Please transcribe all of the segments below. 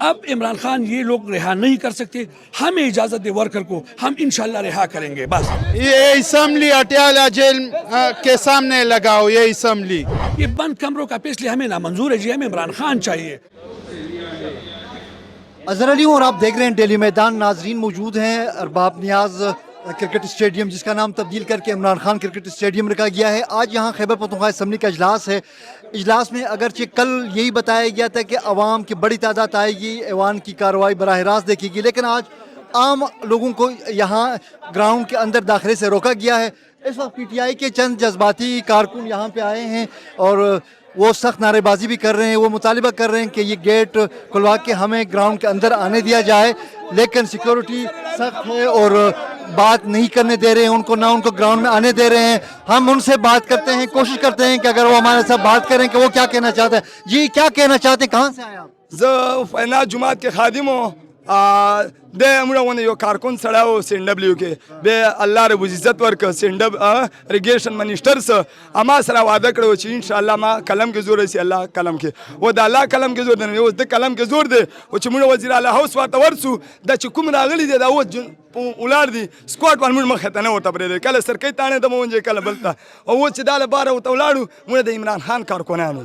اب عمران خان یہ لوگ رہا نہیں کر سکتے. ہمیں اجازت دے ورکر کو, ہم انشاءاللہ رہا کریں گے. بس یہ اسمبلی اٹیالہ جیل کے سامنے لگاؤ, یہ اسمبلی. یہ بند کمروں کا فیصلہ ہمیں نامنظور ہے جی. ہمیں عمران خان چاہیے. اظہر علی ہوں اور آپ دیکھ رہے ہیں ڈیلی میدان. ناظرین موجود ہیں ارباب نیاز کرکٹ اسٹیڈیم, جس کا نام تبدیل کر کے عمران خان کرکٹ اسٹیڈیم رکھا گیا ہے. آج یہاں خیبر پختونخوا اسمبلی کا اجلاس ہے. اجلاس میں اگرچہ کل یہی بتایا گیا تھا کہ عوام کی بڑی تعداد آئے گی, ایوان کی کارروائی براہ راست دیکھے گی, لیکن آج عام لوگوں کو یہاں گراؤنڈ کے اندر داخلے سے روکا گیا ہے. اس وقت پی ٹی آئی کے چند جذباتی کارکن یہاں پہ آئے ہیں اور وہ سخت نعرے بازی بھی کر رہے ہیں. وہ مطالبہ کر رہے ہیں کہ یہ گیٹ کھلوا کے ہمیں گراؤنڈ کے اندر آنے دیا جائے, لیکن سیکیورٹی سخت ہے اور بات نہیں کرنے دے رہے ہیں ان کو, نہ ان کو گراؤنڈ میں آنے دے رہے ہیں. ہم ان سے بات کرتے ہیں, کوشش کرتے ہیں کہ اگر وہ ہمارے ساتھ بات کریں کہ وہ کیا کہنا چاہتے ہیں. جی کیا کہنا چاہتے ہیں, کہاں سے آئے آپ؟ فینا جماعت کے خادم ہوں. بے امرا ون یو کارکن سڑاو سینڈبلیو کے بے اللہ رب عزت ورک سینڈب اریگیشن منسٹر سے اما سرا وعدہ کرو چھ انشاءاللہ ما قلم کے زور سے اللہ قلم کے و دا اللہ قلم کے زور دے, وہ د قلم کے زور دے. و چھ مڑ وزیر اعلی ہاؤس وا تورسو دا چھ کوم راغلی دے دا و اولار دی سکواڈ ون مڑ مخته نه وته پرې کله سرکې تانه د مونږه کله بلتا او و چې داله بار وته ولاړو مړه د عمران خان کارکونانو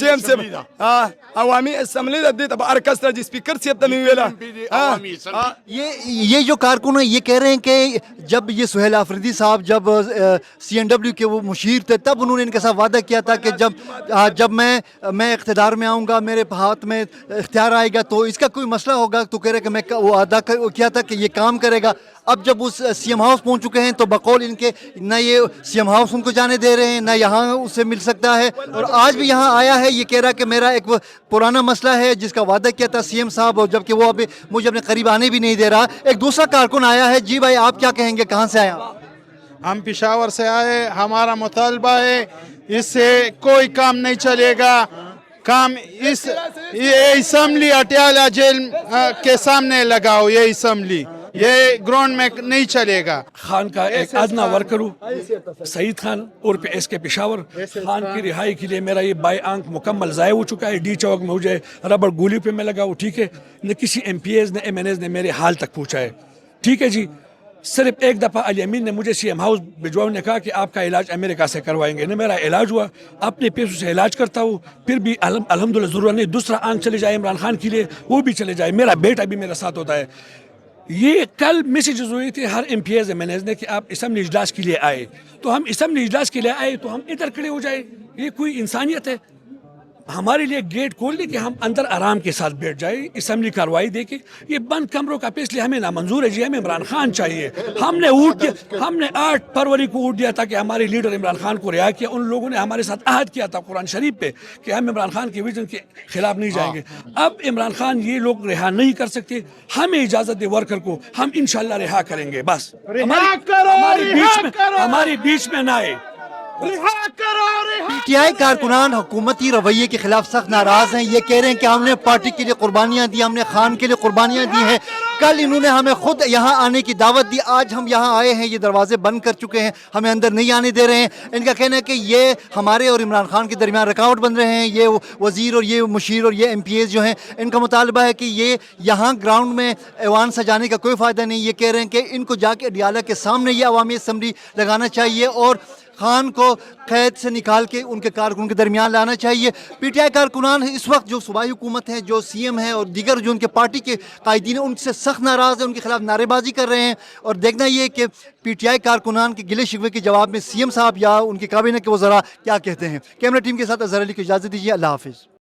سیم سیم عوامي اسمبلی د دې ته ارکسترا جی سپیکر سی ته ویلا. یہ جو کارکن ہیں یہ کہہ رہے ہیں کہ جب یہ سہیل آفریدی صاحب جب سی این ڈبلیو کے وہ مشیر تھے تب انہوں نے ان کے ساتھ وعدہ کیا تھا کہ جب میں اقتدار میں آؤں گا, میرے ہاتھ میں اختیار آئے گا تو اس کا کوئی مسئلہ ہوگا. تو کہہ رہے کہ میں وہ وعدہ کیا تھا کہ یہ کام کرے گا. اب جب اس سی ایم ہاؤس پہنچ چکے ہیں تو بقول ان کے نہ یہ سی ایم ہاؤس ان کو جانے دے رہے ہیں, نہ یہاں اس سے مل سکتا ہے. اور آج بھی یہاں آیا ہے, یہ کہہ رہا کہ میرا ایک پرانا مسئلہ ہے جس کا وعدہ کیا تھا سی ایم صاحب, اور جبکہ وہ ابھی مجھے اپنے قریب آنے بھی نہیں دے رہا. ایک دوسرا کارکن آیا ہے. جی بھائی آپ کیا کہیں گے, کہاں سے آیا؟ ہم پشاور سے آئے, ہمارا مطالبہ ہے اس سے کوئی کام نہیں چلے گا. کام یہ اسمبلی اٹیالہ جیل کے سامنے لگاؤ, یہ اسمبلی, یہ گراؤنڈ میں نہیں چلے گا. خان کا ایک ادنا ورکر ہوں سعید خان اور پہ ایس کے پشاور. خان کی رہائی کے لیے میرا یہ بائیں آنکھ مکمل ضائع ہو چکا ہے. ڈی چوک میں مجھے ربڑ گولی پہ میں لگا ہوں, ٹھیک ہے. نہ کسی ایم پی ایز نے ایم این ایز نے میرے حال تک پہنچا ہے, ٹھیک ہے جی. صرف ایک دفعہ علی امین نے مجھے سی ایم ہاؤس بھجواؤ نے کہا کہ آپ کا علاج امریکہ سے کروائیں گے. نہ میرا علاج ہوا, اپنے پیسوں سے علاج کرتا ہوں, پھر بھی الحمدللہ ضرورت نہیں. دوسرا آنکھ چلے جائے عمران خان کے لیے وہ بھی چلے جائے. میرا بیٹا بھی میرا ساتھ ہوتا ہے. یہ کل میسیجز ہوئے تھے ہر M P As M N As نے کہ آپ اسمبلی اجلاس کے لیے آئے, تو ہم اسمبلی اجلاس کے لیے آئے تو ہم ادھر کھڑے ہو جائے. یہ کوئی انسانیت ہے؟ ہمارے لیے گیٹ کھول دے کہ ہم اندر آرام کے ساتھ بیٹھ جائیں, اسمبلی کاروائی دے کے. یہ بند کمروں کا فیصلہ ہمیں نامنظور ہے جی. ہمیں عمران خان چاہیے. ہم نے 8 فروری کو ووٹ دیا تھا کہ ہمارے لیڈر عمران خان کو رہا کیا. ان لوگوں نے ہمارے ساتھ عہد کیا تھا قرآن شریف پہ کہ ہم عمران خان کے ویژن کے خلاف نہیں جائیں گے. اب عمران خان یہ لوگ رہا نہیں کر سکتے. ہمیں اجازت دے ورکر کو, ہم انشاءاللہ رہا کریں گے. بس ہمارے بیچ میں نہ آئے. پی ٹی آئی کارکنان حکومتی رویے کے خلاف سخت ناراض ہیں. یہ کہہ رہے ہیں کہ ہم نے پارٹی کے لیے قربانیاں دی, ہم نے خان کے لیے قربانیاں دی ہیں. کل انہوں نے ہمیں خود یہاں آنے کی دعوت دی, آج ہم یہاں آئے ہیں, یہ دروازے بند کر چکے ہیں, ہمیں اندر نہیں آنے دے رہے ہیں. ان کا کہنا ہے کہ یہ ہمارے اور عمران خان کے درمیان رکاوٹ بن رہے ہیں. یہ وزیر اور یہ مشیر اور یہ ایم پی ایز جو ہیں, ان کا مطالبہ ہے کہ یہ یہاں گراؤنڈ میں ایوان سجانے کا کوئی فائدہ نہیں. یہ کہہ رہے ہیں کہ ان کو جا کے اڈیالہ کے سامنے یہ عوامی اسمبلی لگانا چاہیے اور خان کو قید سے نکال کے ان کے کارکنوں کے درمیان لانا چاہیے. پی ٹی آئی کارکنان اس وقت جو صوبائی حکومت ہے, جو سی ایم ہے اور دیگر جو ان کے پارٹی کے قائدین ہیں, ان سے سخت ناراض ہیں, ان کے خلاف نعرے بازی کر رہے ہیں. اور دیکھنا یہ کہ پی ٹی آئی کارکنان کے گلے شکوے کے جواب میں سی ایم صاحب یا ان کے کابینہ کے وزراء کیا کہتے ہیں. کیمرہ ٹیم کے ساتھ اظہر علی کو اجازت دیجیے. اللہ حافظ.